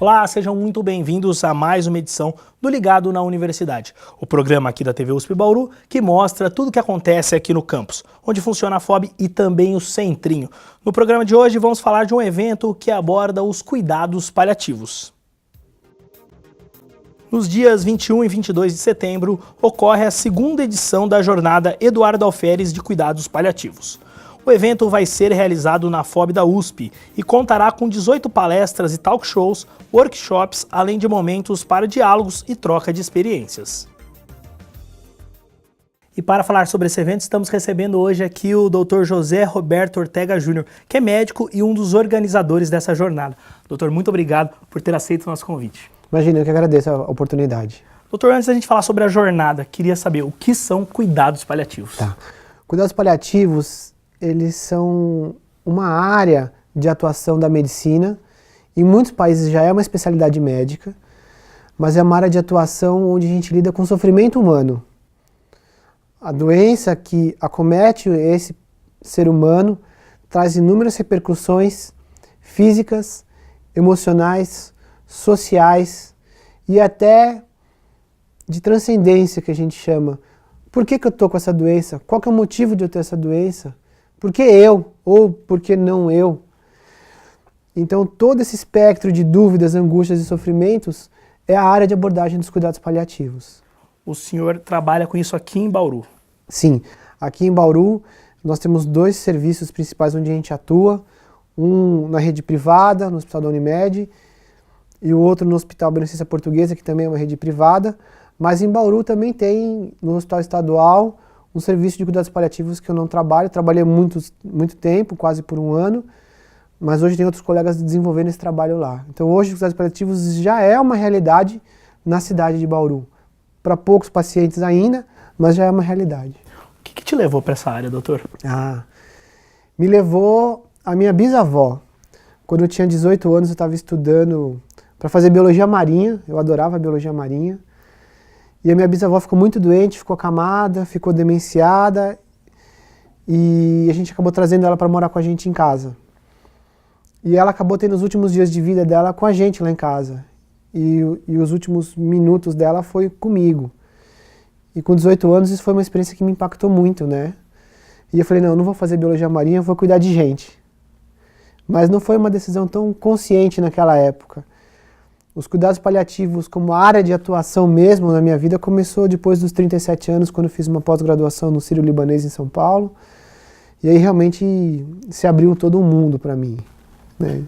Olá, sejam muito bem-vindos a mais uma edição do Ligado na Universidade, o programa aqui da TV USP Bauru que mostra tudo o que acontece aqui no campus, onde funciona a FOB e também o Centrinho. No programa de hoje vamos falar de um evento que aborda os cuidados paliativos. Nos dias 21 e 22 de setembro ocorre a segunda edição da Jornada Eduardo Alferes de Cuidados Paliativos. O evento vai ser realizado na FOB da USP e contará com 18 palestras e talk shows, workshops, além de momentos para diálogos e troca de experiências. E para falar sobre esse evento, estamos recebendo hoje aqui o Dr. José Roberto Ortega Júnior, que é médico e um dos organizadores dessa jornada. Doutor, muito obrigado por ter aceito o nosso convite. Imagina, eu que agradeço a oportunidade. Doutor, antes da gente falar sobre a jornada, queria saber o que são cuidados paliativos. Tá. Cuidados paliativos, eles são uma área de atuação da medicina. Em muitos países já é uma especialidade médica, mas é uma área de atuação onde a gente lida com sofrimento humano. A doença que acomete esse ser humano traz inúmeras repercussões físicas, emocionais, sociais e até de transcendência, que a gente chama. Por que eu estou com essa doença? Qual que é o motivo de eu ter essa doença? Por que eu? Ou por que não eu? Então, todo esse espectro de dúvidas, angústias e sofrimentos é a área de abordagem dos cuidados paliativos. O senhor trabalha com isso aqui em Bauru? Sim. Aqui em Bauru, nós temos dois serviços principais onde a gente atua. Um na rede privada, no Hospital da Unimed, e o outro no Hospital Beneficência Portuguesa, que também é uma rede privada. Mas em Bauru também tem, no Hospital Estadual, um serviço de cuidados paliativos que eu não trabalho. Trabalhei muito tempo, quase por um ano, mas hoje tem outros colegas desenvolvendo esse trabalho lá. Então hoje os cuidados paliativos já é uma realidade na cidade de Bauru. Para poucos pacientes ainda, mas já é uma realidade. O que te levou para essa área, doutor? Me levou a minha bisavó. Quando eu tinha 18 anos eu estava estudando para fazer biologia marinha, eu adorava biologia marinha. E a minha bisavó ficou muito doente, ficou acamada, ficou demenciada e a gente acabou trazendo ela para morar com a gente em casa. E ela acabou tendo os últimos dias de vida dela com a gente lá em casa. E os últimos minutos dela foi comigo. E com 18 anos isso foi uma experiência que me impactou muito, né? E eu falei, não, eu não vou fazer biologia marinha, eu vou cuidar de gente. Mas não foi uma decisão tão consciente naquela época. Os cuidados paliativos como área de atuação mesmo na minha vida começou depois dos 37 anos, quando eu fiz uma pós-graduação no Sírio-Libanês em São Paulo. E aí realmente se abriu todo um mundo para mim, né?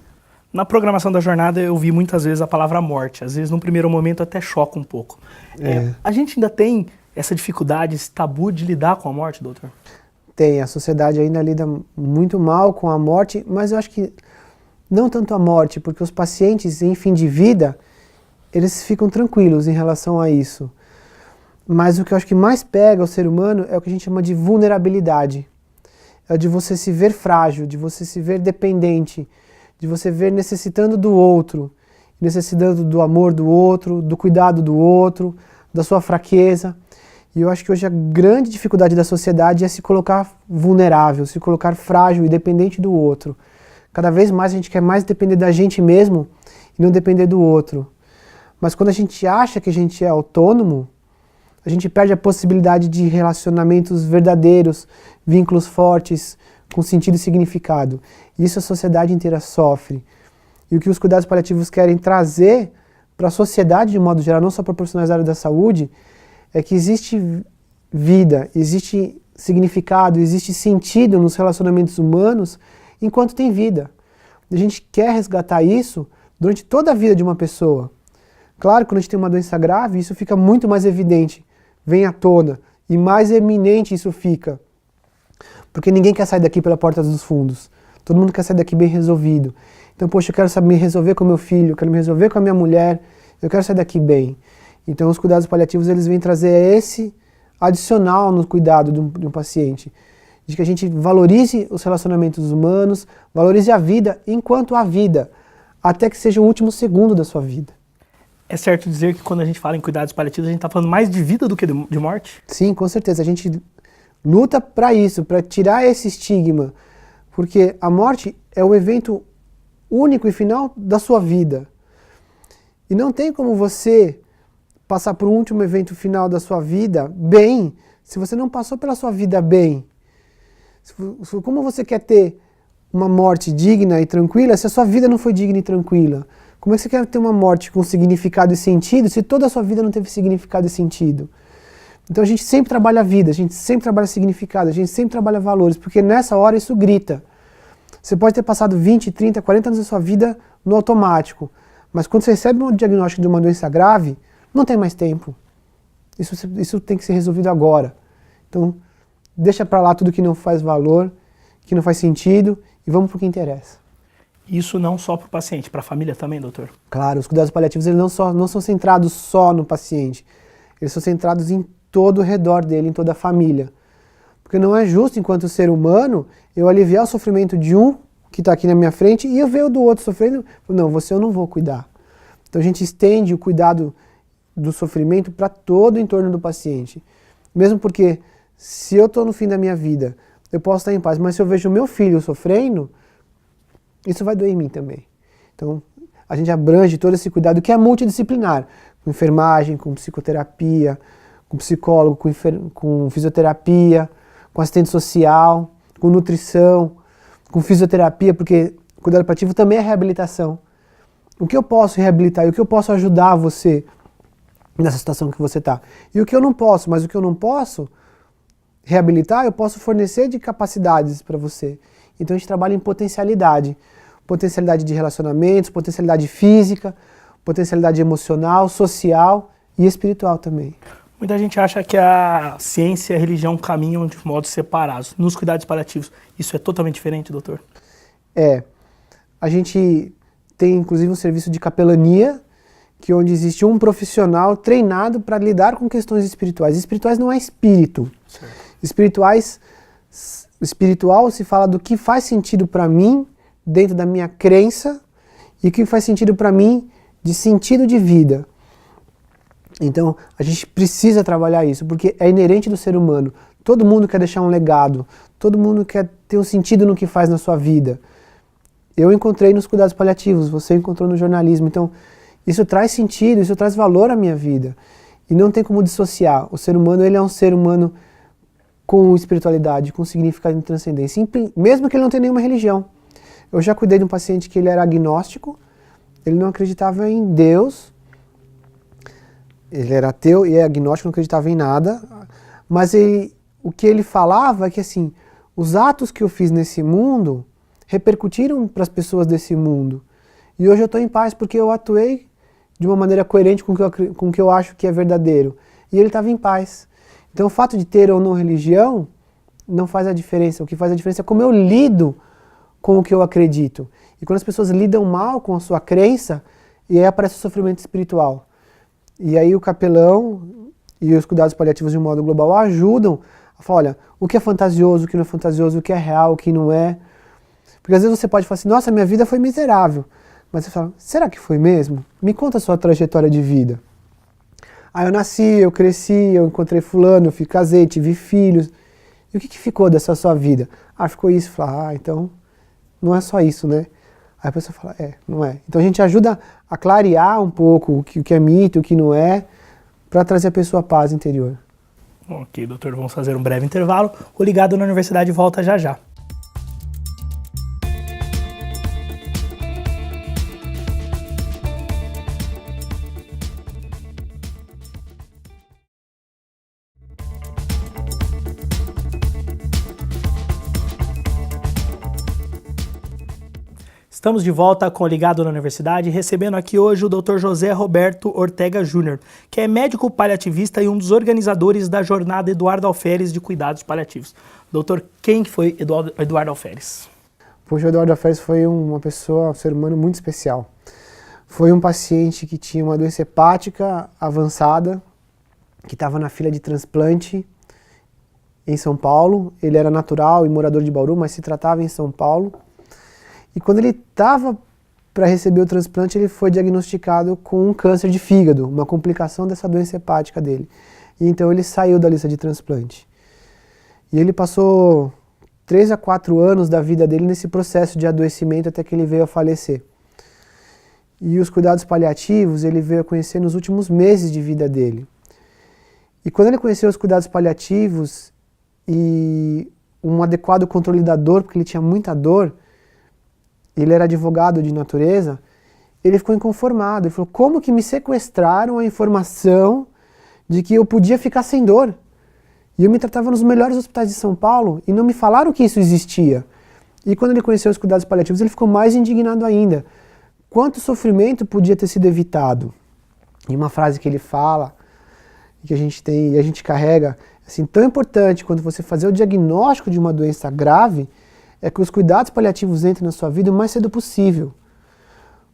Na programação da jornada eu vi muitas vezes a palavra morte, às vezes num primeiro momento até choca um pouco. A gente ainda tem essa dificuldade, esse tabu de lidar com a morte, doutor? Tem, a sociedade ainda lida muito mal com a morte, mas eu acho que não tanto a morte, porque os pacientes em fim de vida, eles ficam tranquilos em relação a isso. Mas o que eu acho que mais pega o ser humano é o que a gente chama de vulnerabilidade. É de você se ver frágil, de você se ver dependente, de você ver necessitando do outro, necessitando do amor do outro, do cuidado do outro, da sua fraqueza. E eu acho que hoje a grande dificuldade da sociedade é se colocar vulnerável, se colocar frágil e dependente do outro. Cada vez mais a gente quer mais depender da gente mesmo e não depender do outro. Mas quando a gente acha que a gente é autônomo, a gente perde a possibilidade de relacionamentos verdadeiros, vínculos fortes, com sentido e significado. E isso a sociedade inteira sofre. E o que os cuidados paliativos querem trazer para a sociedade de modo geral, não só para profissionais da área da saúde, é que existe vida, existe significado, existe sentido nos relacionamentos humanos enquanto tem vida. A gente quer resgatar isso durante toda a vida de uma pessoa. Claro que quando a gente tem uma doença grave, isso fica muito mais evidente, vem à tona, e mais eminente isso fica. Porque ninguém quer sair daqui pela porta dos fundos. Todo mundo quer sair daqui bem resolvido. Então, poxa, eu quero me resolver com meu filho, eu quero me resolver com a minha mulher, eu quero sair daqui bem. Então, os cuidados paliativos, eles vêm trazer esse adicional no cuidado de um paciente. De que a gente valorize os relacionamentos humanos, valorize a vida enquanto há vida, até que seja o último segundo da sua vida. É certo dizer que quando a gente fala em cuidados paliativos, a gente está falando mais de vida do que de morte? Sim, com certeza. A gente luta para isso, para tirar esse estigma. Porque a morte é o evento único e final da sua vida. E não tem como você passar por um último evento final da sua vida bem, se você não passou pela sua vida bem. Como você quer ter uma morte digna e tranquila se a sua vida não foi digna e tranquila? Como é que você quer ter uma morte com significado e sentido se toda a sua vida não teve significado e sentido? Então a gente sempre trabalha a vida, a gente sempre trabalha significado, a gente sempre trabalha valores, porque nessa hora isso grita. Você pode ter passado 20, 30, 40 anos da sua vida no automático, mas quando você recebe um diagnóstico de uma doença grave, não tem mais tempo. Isso tem que ser resolvido agora. Então, deixa pra lá tudo que não faz valor, que não faz sentido, e vamos pro que interessa. Isso não só para o paciente, para a família também, doutor? Claro, os cuidados paliativos eles não são centrados só no paciente, eles são centrados em todo o redor dele, em toda a família. Porque não é justo, enquanto ser humano, eu aliviar o sofrimento de um que está aqui na minha frente e eu ver o do outro sofrendo. Não, você eu não vou cuidar. Então a gente estende o cuidado do sofrimento para todo o entorno do paciente. Mesmo porque, se eu estou no fim da minha vida, eu posso estar em paz, mas se eu vejo o meu filho sofrendo, isso vai doer em mim também. Então, a gente abrange todo esse cuidado que é multidisciplinar, com enfermagem, com psicoterapia, com psicólogo, com fisioterapia, com assistente social, com nutrição, com fisioterapia, porque cuidado paliativo também é reabilitação. O que eu posso reabilitar e o que eu posso ajudar você nessa situação que você está? E o que eu não posso, mas o que eu não posso reabilitar, eu posso fornecer de capacidades para você. Então a gente trabalha em potencialidade. Potencialidade de relacionamentos, potencialidade física, potencialidade emocional, social e espiritual também. Muita gente acha que a ciência e a religião caminham de modos separados. Nos cuidados paliativos, isso é totalmente diferente, doutor? A gente tem inclusive um serviço de capelania, onde existe um profissional treinado para lidar com questões espirituais. Espirituais não é espírito. Certo. Espiritual se fala do que faz sentido para mim, dentro da minha crença, e o que faz sentido para mim de sentido de vida. Então, a gente precisa trabalhar isso, porque é inerente do ser humano. Todo mundo quer deixar um legado, todo mundo quer ter um sentido no que faz na sua vida. Eu encontrei nos cuidados paliativos, você encontrou no jornalismo. Então, isso traz sentido, isso traz valor à minha vida. E não tem como dissociar. O ser humano, ele é um ser humano com espiritualidade, com significado de transcendência, mesmo que ele não tenha nenhuma religião. Eu já cuidei de um paciente que ele era agnóstico, ele não acreditava em Deus, ele era ateu e é agnóstico, não acreditava em nada, mas o que ele falava é que assim, os atos que eu fiz nesse mundo repercutiram para as pessoas desse mundo. E hoje eu estou em paz porque eu atuei de uma maneira coerente com o que eu acho que é verdadeiro. E ele estava em paz. Então o fato de ter ou não religião não faz a diferença. O que faz a diferença é como eu lido com o que eu acredito. E quando as pessoas lidam mal com a sua crença, e aí aparece o sofrimento espiritual. E aí o capelão e os cuidados paliativos de um modo global ajudam a falar, olha, o que é fantasioso, o que não é fantasioso, o que é real, o que não é. Porque às vezes você pode falar assim, nossa, minha vida foi miserável. Mas você fala, será que foi mesmo? Me conta a sua trajetória de vida. Eu nasci, eu cresci, eu encontrei fulano, eu casei, tive filhos. E o que ficou dessa sua vida? Ficou isso. Fala, então não é só isso, né? Aí a pessoa fala, não é. Então a gente ajuda a clarear um pouco o que é mito, o que não é, para trazer a pessoa a paz interior. Ok, doutor, vamos fazer um breve intervalo. O Ligado na Universidade volta já já. Estamos de volta com o Ligado na Universidade, recebendo aqui hoje o Dr. José Roberto Ortega Júnior, que é médico paliativista e um dos organizadores da Jornada Eduardo Alferes de Cuidados Paliativos. Doutor, quem foi Eduardo Alferes? Poxa, o Eduardo Alferes foi uma pessoa, um ser humano muito especial. Foi um paciente que tinha uma doença hepática avançada, que estava na fila de transplante em São Paulo. Ele era natural e morador de Bauru, mas se tratava em São Paulo. E quando ele estava para receber o transplante, ele foi diagnosticado com um câncer de fígado, uma complicação dessa doença hepática dele. E então ele saiu da lista de transplante. E ele passou 3 a 4 anos da vida dele nesse processo de adoecimento até que ele veio a falecer. E os cuidados paliativos ele veio a conhecer nos últimos meses de vida dele. E quando ele conheceu os cuidados paliativos e um adequado controle da dor, porque ele tinha muita dor, ele era advogado de natureza, ele ficou inconformado. Ele falou, como que me sequestraram a informação de que eu podia ficar sem dor? E eu me tratava nos melhores hospitais de São Paulo e não me falaram que isso existia. E quando ele conheceu os cuidados paliativos, ele ficou mais indignado ainda. Quanto sofrimento podia ter sido evitado? E uma frase que ele fala, que a gente tem e a gente carrega, assim, tão importante quando você fazer o diagnóstico de uma doença grave, é que os cuidados paliativos entrem na sua vida o mais cedo possível.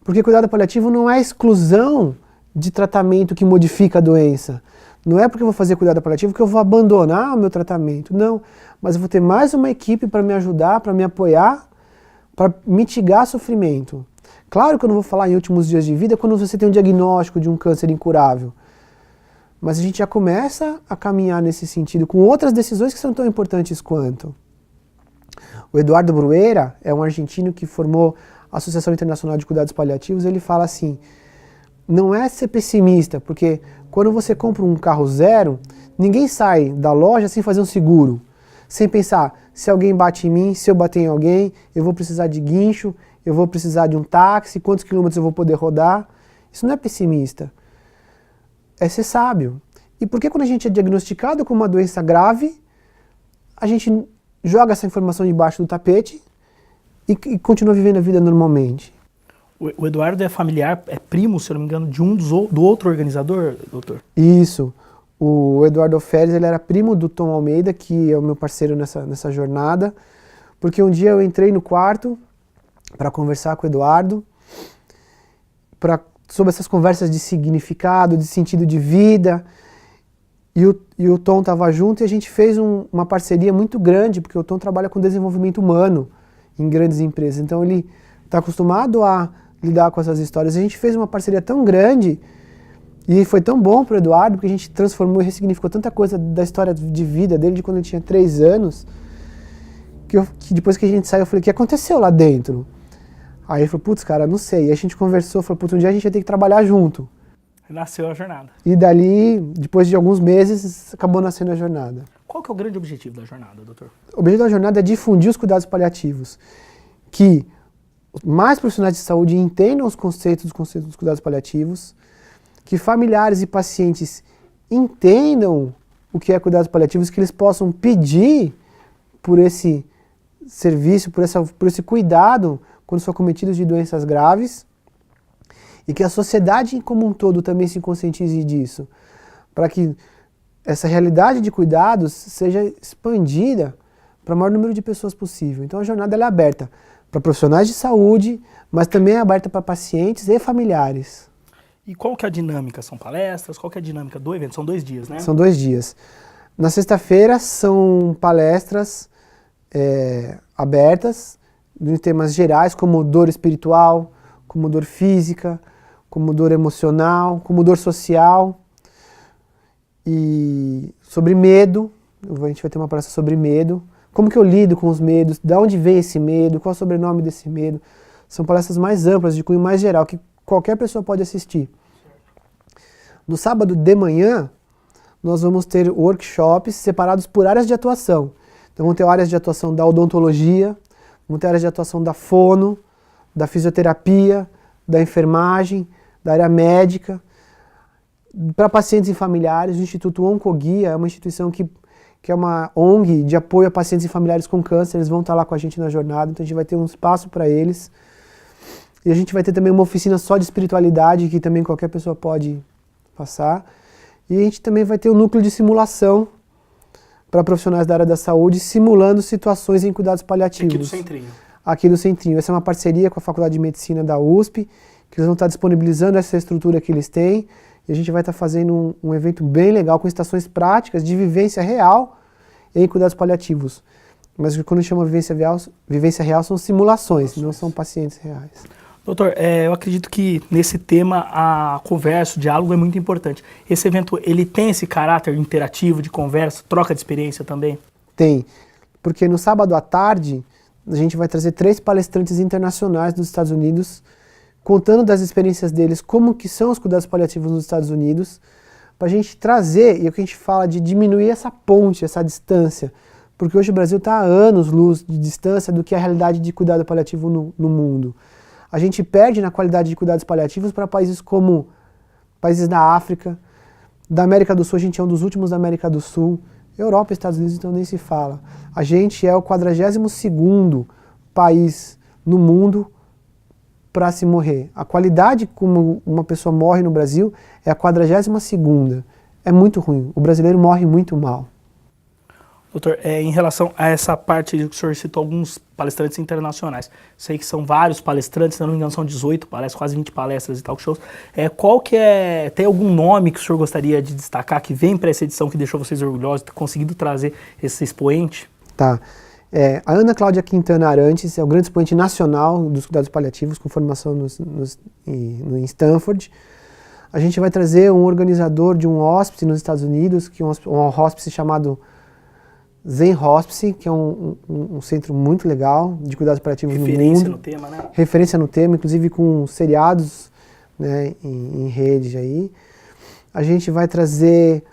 Porque cuidado paliativo não é a exclusão de tratamento que modifica a doença. Não é porque eu vou fazer cuidado paliativo que eu vou abandonar o meu tratamento. Não, mas eu vou ter mais uma equipe para me ajudar, para me apoiar, para mitigar sofrimento. Claro que eu não vou falar em últimos dias de vida quando você tem um diagnóstico de um câncer incurável. Mas a gente já começa a caminhar nesse sentido com outras decisões que são tão importantes quanto. O Eduardo Bruera é um argentino que formou a Associação Internacional de Cuidados Paliativos. Ele fala assim, não é ser pessimista, porque quando você compra um carro zero, ninguém sai da loja sem fazer um seguro, sem pensar, se alguém bate em mim, se eu bater em alguém, eu vou precisar de guincho, eu vou precisar de um táxi, quantos quilômetros eu vou poder rodar. Isso não é pessimista, é ser sábio. E por que quando a gente é diagnosticado com uma doença grave, a gente joga essa informação debaixo do tapete e continua vivendo a vida normalmente? O Eduardo é familiar, é primo, se eu não me engano, do outro organizador, doutor? Isso. O Eduardo Alferes, ele era primo do Tom Almeida, que é o meu parceiro nessa jornada, porque um dia eu entrei no quarto para conversar com o Eduardo, sobre essas conversas de significado, de sentido de vida, e o Tom estava junto e a gente fez uma parceria muito grande, porque o Tom trabalha com desenvolvimento humano em grandes empresas, então ele está acostumado a lidar com essas histórias. A gente fez uma parceria tão grande e foi tão bom para o Eduardo, porque a gente transformou e ressignificou tanta coisa da história de vida dele, de quando ele tinha 3 anos, que depois que a gente saiu, eu falei, o que aconteceu lá dentro? Aí ele falou, putz, cara, não sei. E a gente conversou, falou, putz, um dia a gente vai ter que trabalhar junto. Nasceu a jornada. E dali, depois de alguns meses, acabou nascendo a jornada. Qual que é o grande objetivo da jornada, doutor? O objetivo da jornada é difundir os cuidados paliativos. Que mais profissionais de saúde entendam os conceitos dos cuidados paliativos, que familiares e pacientes entendam o que é cuidados paliativos, que eles possam pedir por esse serviço, por esse cuidado quando são cometidos de doenças graves, e que a sociedade como um todo também se conscientize disso, para que essa realidade de cuidados seja expandida para o maior número de pessoas possível. Então a jornada ela é aberta para profissionais de saúde, mas também é aberta para pacientes e familiares. E qual que é a dinâmica? São palestras? Qual que é a dinâmica do evento? São 2 dias, né? São 2 dias. Na sexta-feira são palestras abertas, em temas gerais, como dor espiritual, como dor física, como dor emocional, como dor social, e sobre medo. A gente vai ter uma palestra sobre medo, como que eu lido com os medos, de onde vem esse medo, qual é o sobrenome desse medo. São palestras mais amplas, de cunho mais geral, que qualquer pessoa pode assistir. No sábado de manhã, nós vamos ter workshops separados por áreas de atuação. Então vão ter áreas de atuação da odontologia, vão ter áreas de atuação da fono, da fisioterapia, da enfermagem, da área médica. Para pacientes e familiares, o Instituto Oncoguia é uma instituição que é uma ONG de apoio a pacientes e familiares com câncer. Eles vão estar lá com a gente na jornada, então a gente vai ter um espaço para eles. E a gente vai ter também uma oficina só de espiritualidade, que também qualquer pessoa pode passar. E a gente também vai ter um núcleo de simulação para profissionais da área da saúde, simulando situações em cuidados paliativos. Aqui do Centrinho. Aqui do Centrinho. Essa é uma parceria com a Faculdade de Medicina da USP, que eles vão estar disponibilizando essa estrutura que eles têm. E a gente vai estar fazendo um evento bem legal, com estações práticas de vivência real em cuidados paliativos. Mas quando a gente chama vivência real são simulações, não são pacientes reais. Doutor, eu acredito que nesse tema a conversa, o diálogo é muito importante. Esse evento, ele tem esse caráter interativo, de conversa, troca de experiência também? Tem, porque no sábado à tarde a gente vai trazer 3 palestrantes internacionais dos Estados Unidos contando das experiências deles, como que são os cuidados paliativos nos Estados Unidos, para a gente trazer, e é o que a gente fala de diminuir essa ponte, essa distância, porque hoje o Brasil está a anos-luz de distância do que é a realidade de cuidado paliativo no mundo. A gente perde na qualidade de cuidados paliativos para países como países da África, da América do Sul, a gente é um dos últimos da América do Sul, Europa e Estados Unidos então nem se fala. A gente é o 42º país no mundo para se morrer. A qualidade como uma pessoa morre no Brasil é a 42ª. É muito ruim. O brasileiro morre muito mal. Doutor, em relação a essa parte que o senhor citou alguns palestrantes internacionais, sei que são vários palestrantes, se não me engano são 18 palestras, quase 20 palestras e talk shows. Qual que tem algum nome que o senhor gostaria de destacar que vem para essa edição que deixou vocês orgulhosos de ter conseguido trazer esse expoente? Tá. A Ana Cláudia Quintana Arantes é o grande expoente nacional dos cuidados paliativos com formação em Stanford. A gente vai trazer um organizador de um hospice nos Estados Unidos, que é um hospice chamado Zen Hospice, que é um centro muito legal de cuidados paliativos no mundo. Referência no tema, né? Referência no tema, inclusive com seriados, né, em rede aí. A gente vai trazer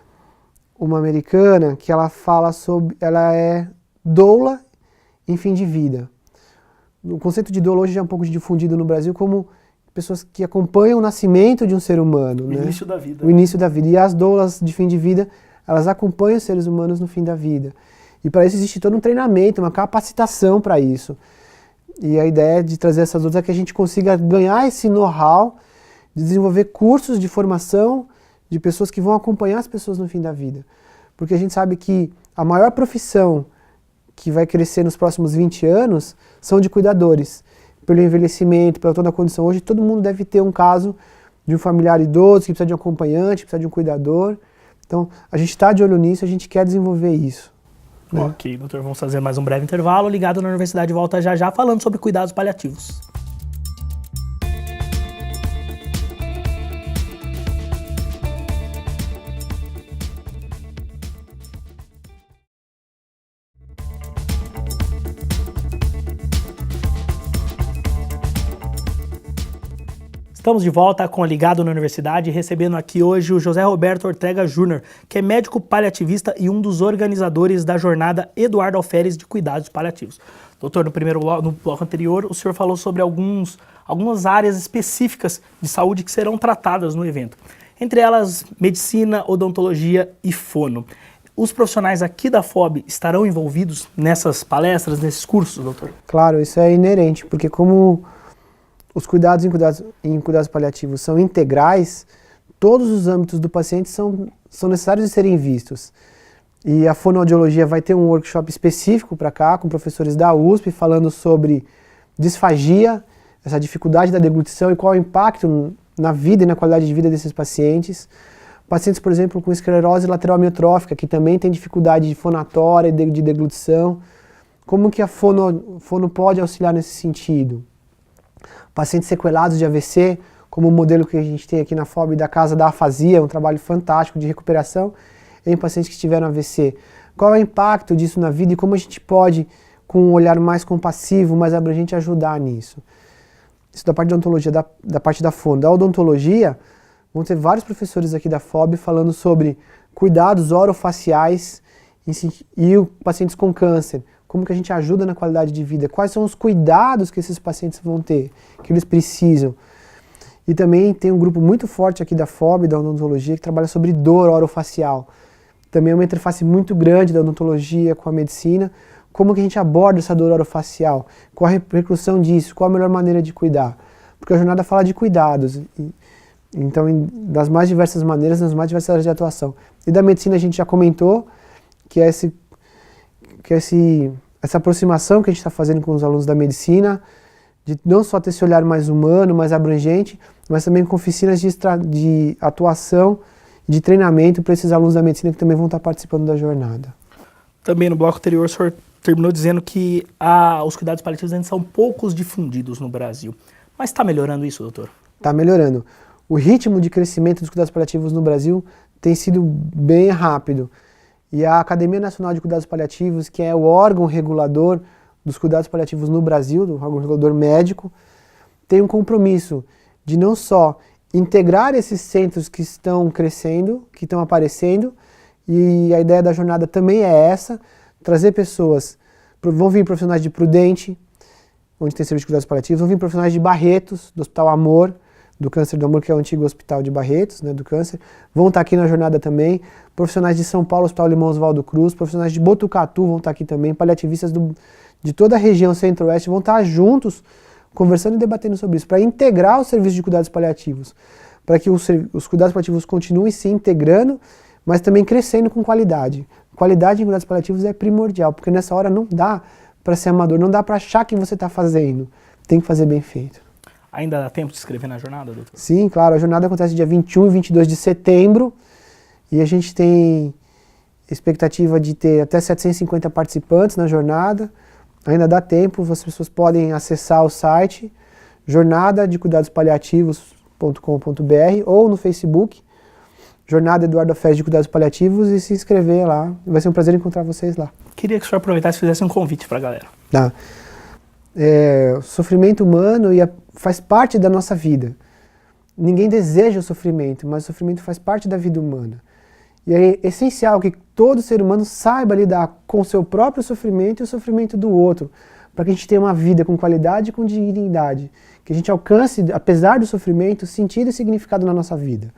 uma americana que ela fala sobre, ela é doula em fim de vida. O conceito de doula hoje já é um pouco difundido no Brasil como pessoas que acompanham o nascimento de um ser humano. O início da vida. O início da vida. E as doulas de fim de vida, elas acompanham os seres humanos no fim da vida. E para isso existe todo um treinamento, uma capacitação para isso. E a ideia de trazer essas doulas é que a gente consiga ganhar esse know-how, de desenvolver cursos de formação de pessoas que vão acompanhar as pessoas no fim da vida. Porque a gente sabe que a maior profissão que vai crescer nos próximos 20 anos são de cuidadores. Pelo envelhecimento, pela toda a condição. Hoje todo mundo deve ter um caso de um familiar idoso que precisa de um acompanhante, que precisa de um cuidador. Então a gente está de olho nisso, a gente quer desenvolver isso. Né? Ok, doutor, vamos fazer mais um breve intervalo. Ligado na Universidade volta já já falando sobre cuidados paliativos. Estamos de volta com o Ligado na Universidade, recebendo aqui hoje o José Roberto Ortega Júnior, que é médico paliativista e um dos organizadores da jornada Eduardo Alferes de Cuidados Paliativos. Doutor, no bloco anterior, o senhor falou sobre algumas áreas específicas de saúde que serão tratadas no evento. Entre elas, medicina, odontologia e fono. Os profissionais aqui da FOB estarão envolvidos nessas palestras, nesses cursos, doutor? Claro, isso é inerente, porque como os cuidados em cuidados paliativos são integrais, todos os âmbitos do paciente são necessários de serem vistos. E a fonoaudiologia vai ter um workshop específico para cá, com professores da USP, falando sobre disfagia, essa dificuldade da deglutição e qual é o impacto na vida e na qualidade de vida desses pacientes. Pacientes, por exemplo, com esclerose lateral amiotrófica, que também tem dificuldade de fonatória e de deglutição. Como que a fono pode auxiliar nesse sentido? Pacientes sequelados de AVC, como o modelo que a gente tem aqui na FOB da Casa da Afasia, um trabalho fantástico de recuperação em pacientes que tiveram AVC. Qual é o impacto disso na vida e como a gente pode, com um olhar mais compassivo, mais abrangente, ajudar nisso? Isso da parte da odontologia, da parte da fono. Da odontologia, vão ter vários professores aqui da FOB falando sobre cuidados orofaciais e pacientes com câncer. Como que a gente ajuda na qualidade de vida, quais são os cuidados que esses pacientes vão ter, que eles precisam. E também tem um grupo muito forte aqui da FOB, da odontologia, que trabalha sobre dor orofacial. Também é uma interface muito grande da odontologia com a medicina. Como que a gente aborda essa dor orofacial? Qual a repercussão disso? Qual a melhor maneira de cuidar? Porque a jornada fala de cuidados. Então, das mais diversas maneiras, nas mais diversas áreas de atuação. E da medicina a gente já comentou, que é essa aproximação que a gente está fazendo com os alunos da medicina, de não só ter esse olhar mais humano, mais abrangente, mas também com oficinas de atuação e de treinamento para esses alunos da medicina que também vão estar participando da jornada. Também no bloco anterior o senhor terminou dizendo que os cuidados paliativos ainda são poucos difundidos no Brasil. Mas está melhorando isso, doutor? Está melhorando. O ritmo de crescimento dos cuidados paliativos no Brasil tem sido bem rápido. E a Academia Nacional de Cuidados Paliativos, que é o órgão regulador dos cuidados paliativos no Brasil, do órgão regulador médico, tem um compromisso de não só integrar esses centros que estão crescendo, que estão aparecendo, e a ideia da jornada também é essa, trazer pessoas, vão vir profissionais de Prudente, onde tem serviço de cuidados paliativos, vão vir profissionais de Barretos, do Hospital Amor, do Câncer do Amor, que é o antigo Hospital de Barretos, né, do câncer, vão estar aqui na jornada também, profissionais de São Paulo, Hospital Limão Oswaldo Cruz, profissionais de Botucatu vão estar aqui também, paliativistas de toda a região centro-oeste vão estar juntos, conversando e debatendo sobre isso, para integrar o serviço de cuidados paliativos, para que os cuidados paliativos continuem se integrando, mas também crescendo com qualidade. Qualidade em cuidados paliativos é primordial, porque nessa hora não dá para ser amador, não dá para achar que você está fazendo, tem que fazer bem feito. Ainda dá tempo de escrever na jornada, doutor? Sim, claro, a jornada acontece dia 21 e 22 de setembro, e a gente tem expectativa de ter até 750 participantes na jornada. Ainda dá tempo, as pessoas podem acessar o site jornadadecuidadospaliativos.com.br ou no Facebook, Jornada Eduardo Alferes de Cuidados Paliativos, e se inscrever lá. Vai ser um prazer encontrar vocês lá. Queria que o senhor aproveitasse e fizesse um convite para a galera. Tá. O sofrimento humano faz parte da nossa vida. Ninguém deseja o sofrimento, mas o sofrimento faz parte da vida humana. E é essencial que todo ser humano saiba lidar com o seu próprio sofrimento e o sofrimento do outro, para que a gente tenha uma vida com qualidade e com dignidade, que a gente alcance, apesar do sofrimento, sentido e significado na nossa vida.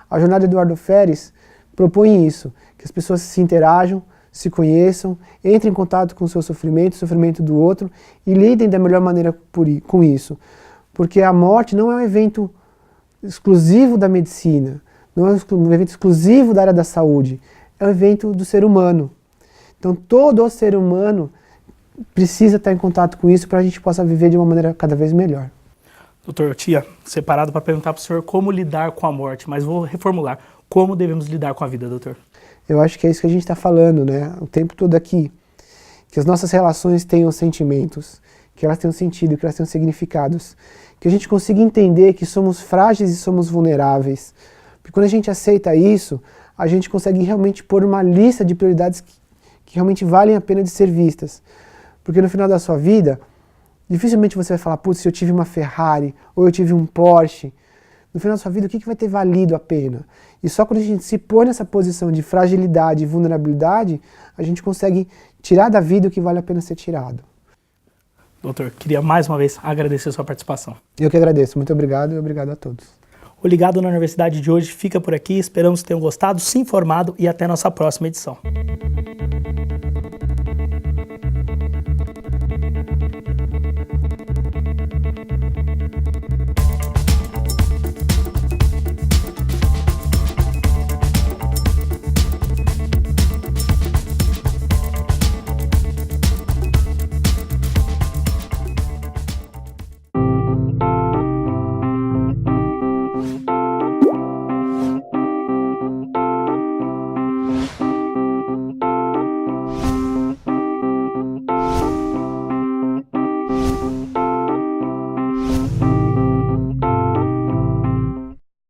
A Jornada Eduardo Alferes propõe isso, que as pessoas se interajam, se conheçam, entrem em contato com o seu sofrimento, o sofrimento do outro, e lidem da melhor maneira com isso. Porque a morte não é um evento exclusivo da medicina, não é um evento exclusivo da área da saúde, é um evento do ser humano. Então todo ser humano precisa estar em contato com isso para a gente possa viver de uma maneira cada vez melhor. Doutor, eu tinha separado para perguntar para o senhor como lidar com a morte, mas vou reformular. Como devemos lidar com a vida, doutor? Eu acho que é isso que a gente está falando, né? O tempo todo aqui. Que as nossas relações tenham sentimentos, que elas tenham sentido, que elas tenham significados. Que a gente consiga entender que somos frágeis e somos vulneráveis. Porque quando a gente aceita isso, a gente consegue realmente pôr uma lista de prioridades que realmente valem a pena de ser vistas. Porque no final da sua vida, dificilmente você vai falar, putz, se eu tive uma Ferrari, ou eu tive um Porsche, no final da sua vida, o que vai ter valido a pena? E só quando a gente se põe nessa posição de fragilidade e vulnerabilidade, a gente consegue tirar da vida o que vale a pena ser tirado. Doutor, queria mais uma vez agradecer a sua participação. Eu que agradeço. Muito obrigado e obrigado a todos. O Ligado na Universidade de hoje fica por aqui. Esperamos que tenham gostado, se informado e até a nossa próxima edição.